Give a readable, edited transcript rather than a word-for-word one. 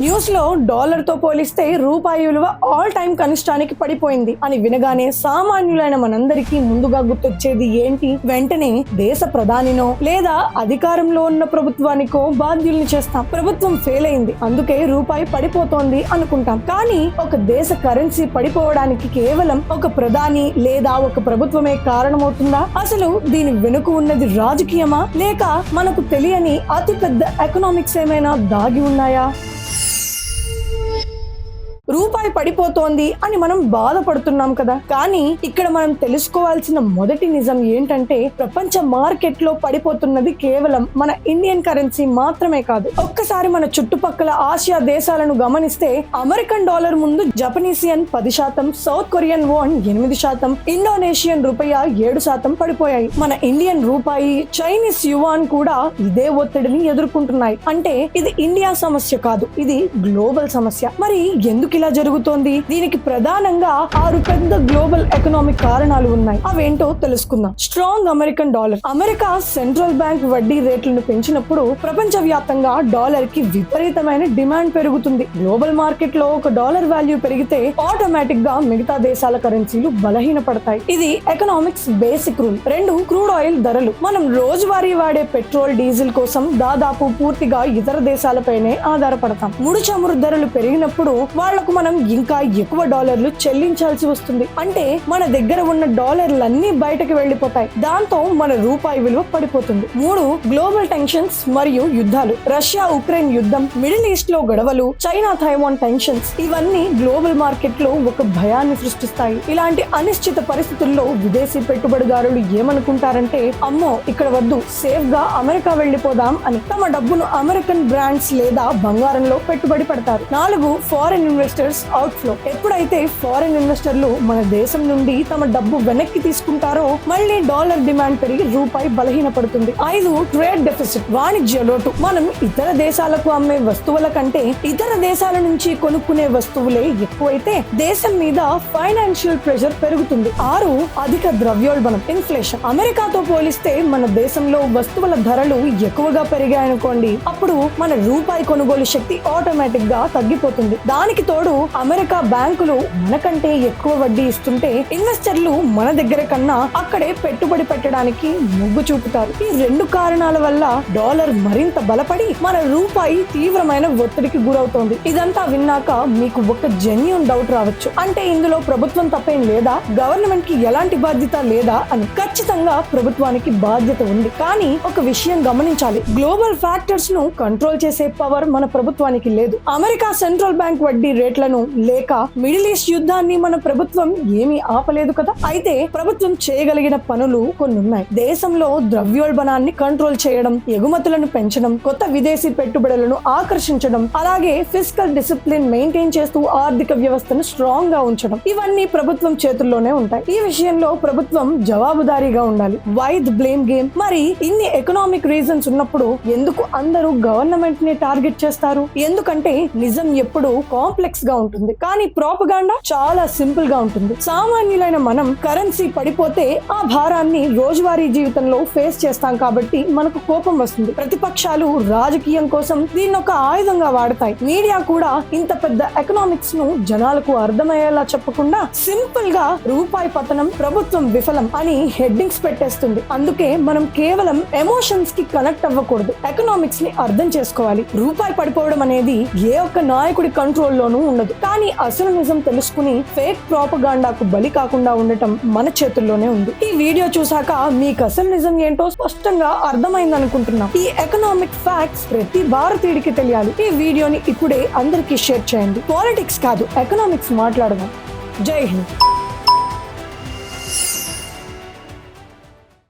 News లో dollar తో పోలిస్తే రూపాయి విలువ ఆల్ టైమ్ కనిష్టానికి పడిపోయింది అని వినగానే సామాన్యులైన మనందరికీ ముందుగా గుర్తొచ్చేది ఏంటి? వెంటనే దేశ ప్రధానినో లేదా అధికారంలో ఉన్న ప్రభుత్వానికో బాధ్యుల్ని చేస్తాం. ప్రభుత్వం ఫెయిల్ అయింది, అందుకే రూపాయి పడిపోతోంది అనుకుంటాం. కానీ ఒక దేశ కరెన్సీ పడిపోవడానికి కేవలం ఒక ప్రధాని లేదా ఒక ప్రభుత్వమే కారణమవుతుందా? అసలు దీని వెనుక ఉన్నది రాజకీయమా లేక మనకు తెలియని అతిపెద్ద ఎకనామిక్స్ ఏమైనా దాగి ఉన్నాయా? రూపాయి పడిపోతోంది అని మనం బాధపడుతున్నాం కదా, కానీ ఇక్కడ మనం తెలుసుకోవాల్సిన మొదటి నిజం ఏంటంటే ప్రపంచ మార్కెట్ లో పడిపోతున్నది కేవలం మన ఇండియన్ కరెన్సీ మాత్రమే కాదు. ఒక్కసారి మన చుట్టుపక్కల ఆసియా దేశాలను గమనిస్తే అమెరికన్ డాలర్ ముందు Japanese N 10%, south Korean వోన్ 8%, Indonesian రూపాయి 7% పడిపోయాయి. మన ఇండియన్ రూపాయి, చైనీస్ యువాన్ కూడా ఇదే ఒత్తిడిని ఎదుర్కొంటున్నాయి. అంటే ఇది ఇండియా సమస్య కాదు, ఇది గ్లోబల్ సమస్య. మరి ఎందుకు ఇలా జరుగుతోంది? దీనికి ప్రధానంగా 6 పెద్ద గ్లోబల్ ఎకనామిక్ కారణాలు ఉన్నాయి. అవేంటో తెలుసుకుందాం. Strong American dollar. America central bank వడ్డీ రేట్లను పెంచినప్పుడు ప్రపంచ వ్యాప్తంగా డాలర్ కి విపరీతమైన డిమాండ్ పెరుగుతుంది. గ్లోబల్ మార్కెట్ లో ఒక డాలర్ వాల్యూ పెరిగితే ఆటోమేటిక్ గా మిగతా దేశాల కరెన్సీలు బలహీనపడతాయి. ఇది economics basic rule. 2, crude oil ధరలు. మనం రోజువారీ వాడే పెట్రోల్, డీజిల్ కోసం దాదాపు పూర్తిగా ఇతర దేశాలపైనే ఆధారపడతాం. ముడి చమురు ధరలు పెరిగినప్పుడు వాళ్లకు మనం ఇంకా ఎక్కువ డాలర్లు చెల్లించాల్సి వస్తుంది. అంటే మన దగ్గర ఉన్న డాలర్లన్నీ బయటకు వెళ్లిపోతాయి. దాంతో మన రూపాయి విలువ పడిపోతుంది. 3, గ్లోబల్ టెన్షన్స్ మరియు యుద్ధాలు. రష్యా ఉక్రెయిన్ యుద్ధం, మిడిల్ ఈస్ట్ లో గొడవలు, చైనా తైవాన్ టెన్షన్స్, ఇవన్నీ గ్లోబల్ మార్కెట్ లో ఒక భయాన్ని సృష్టిస్తాయి. ఇలాంటి అనిశ్చిత పరిస్థితుల్లో విదేశీ పెట్టుబడిదారులు ఏమనుకుంటారంటే, అమ్మో ఇక్కడ వద్దు, సేఫ్ గా అమెరికా వెళ్లిపోదాం అని తమ డబ్బును అమెరికన్ బ్రాండ్స్ లేదా బంగారంలో పెట్టుబడి పెడతారు. 4, ఫారెన్ ఇన్వెస్టర్స్ అవుట్ఫ్లో. ఎప్పుడైతే ఫారెన్ ఇన్వెస్టర్లు మన దేశం నుండి తమ డబ్బు వెనక్కి తీసుకుంటారో మళ్ళీ డాలర్ డిమాండ్ పెరిగి రూపాయి బలహీనపడుతుంది. 5, ట్రేడ్ డెఫిసిట్, వాణిజ్య లోటు. మనం ఇతర దేశాలకు అమ్మే వస్తువుల కంటే ఇతర దేశాల నుంచి కొనుక్కునే వస్తువులే ఎక్కువైతే దేశం మీద ఫైనాన్షియల్ ప్రెషర్ పెరుగుతుంది. 6, అధిక ద్రవ్యోల్బణం, ఇన్ఫ్లేషన్. అమెరికాతో పోలిస్తే మన దేశంలో వస్తువుల ధరలు ఎక్కువగా పెరిగాయనుకోండి, అప్పుడు మన రూపాయి కొనుగోలు శక్తి ఆటోమేటిక్ గా తగ్గిపోతుంది. దానికి తోడు అమెరికా బ్యాంకులు మనకంటే ఎక్కువ వడ్డీ ఇస్తుంటే ఇన్వెస్టర్లు మన దగ్గర కన్నా అక్కడే పెట్టుబడి పెట్టడానికి మొగ్గు చూపుతారు. ఈ 2 కారణాల వల్ల డాలర్ మరింత బలపడి మన రూపాయి తీవ్రమైన ఒత్తిడికి గురవుతోంది. ఇదంతా విన్నాక మీకు ఒక జెన్యూన్ డౌట్ రావచ్చు, అంటే ఇందులో ప్రభుత్వం తప్పేం లేదా, గవర్నమెంట్ కి ఎలాంటి బాధ్యత లేదా అని. ఖచ్చితంగా ప్రభుత్వానికి బాధ్యత ఉంది, కానీ ఒక విషయం గమనించాలి, గ్లోబల్ ఫ్యాక్టర్స్ ను కంట్రోల్ చేసే పవర్ మన ప్రభుత్వానికి లేదు. అమెరికా సెంట్రల్ బ్యాంక్ వడ్డీ రేట్లను లేక మిడిల్ ఈస్ట్ యుద్ధాన్ని మన ప్రభుత్వం ఏమీ ఆపలేదు కదా. అయితే ప్రభుత్వం చేయగలిగిన పనులు కొన్ని ఉన్నాయి. దేశంలో ద్రవ్యోల్బణాన్ని కంట్రోల్ చేయడం, ఎగుమతులను పెంచడం, కొత్త విదేశీ పెట్టుబడులను ఆకర్షించడం, అలాగే ఫిస్కల్ డిసిప్లిన్ మెయింటైన్ చేస్తూ ఆర్థిక వ్యవస్థను స్ట్రాంగ్ గా ఉంచడం, ఇవన్నీ ప్రభుత్వం చేతుల్లోనే ఉంటాయి. ఈ విషయంలో ప్రభుత్వం జవాబుదారీగా ఉండాలి. Why the blame game? మరి ఇన్ని ఎకనామిక్ రీజన్స్ ఉన్నప్పుడు ఎందుకు అందరూ గవర్నమెంట్ ని టార్గెట్ చేస్తారు? ఎందుకంటే నిజం ఎప్పుడు కాంప్లెక్స్ గా ఉంటుంది, కానీ ప్రోపగాండా చాలా సింపుల్ గా ఉంటుంది. సామాన్యులైన మనం కరెన్సీ పడిపోతే ఆ భారాన్ని రోజువారీ జీవితంలో ఫేస్ చేస్తాం కాబట్టి మనకు కోపం వస్తుంది. ప్రతిపక్షాలు రాజకీయం కోసం దీన్ని ఒక ఆయుధంగా వాడతాయి. మీడియా కూడా ఇంత పెద్ద ఎకనామిక్స్ ను జనాలకు అర్థమయ్యేలా చెప్పకుండా సింపుల్ గా రూపాయి పతనం, ప్రభుత్వం విఫలం అని హెడ్డింగ్స్ పెట్టేస్తుంది. అందుకే మనం కేవలం ఎమోషన్స్ కి కనెక్ట్ అవ్వకూడదు, ఎకనామిక్స్ ని అర్థం చేసుకోవాలి. రూపాయి పడిపోవడం అనేది ఏ ఒక్క నాయకుడి కంట్రోల్ లోనూ ఉండదు, కానీ అసలు నిజం తెలుసుకుని ఫేక్ ప్రోపగాండాకు బలి కాకుండా ఉండటం మన చేతుల్లోనే ఉంది. ఈ వీడియో చూసాక మీకు అసలు నిజం ఏంటో స్పష్టంగా అర్థమైంది అనుకుంటున్నాం. ఈ ఎకనామిక్ ఫ్యాక్ట్స్ ప్రతి భారతీయుడికి తెలియాలి. ఈ వీడియోని ఇప్పుడే అందరికీ షేర్ చేయండి. పాలిటిక్స్ కాదు, ఎకనామిక్స్ మాట్లాడదాం. జై హింద్.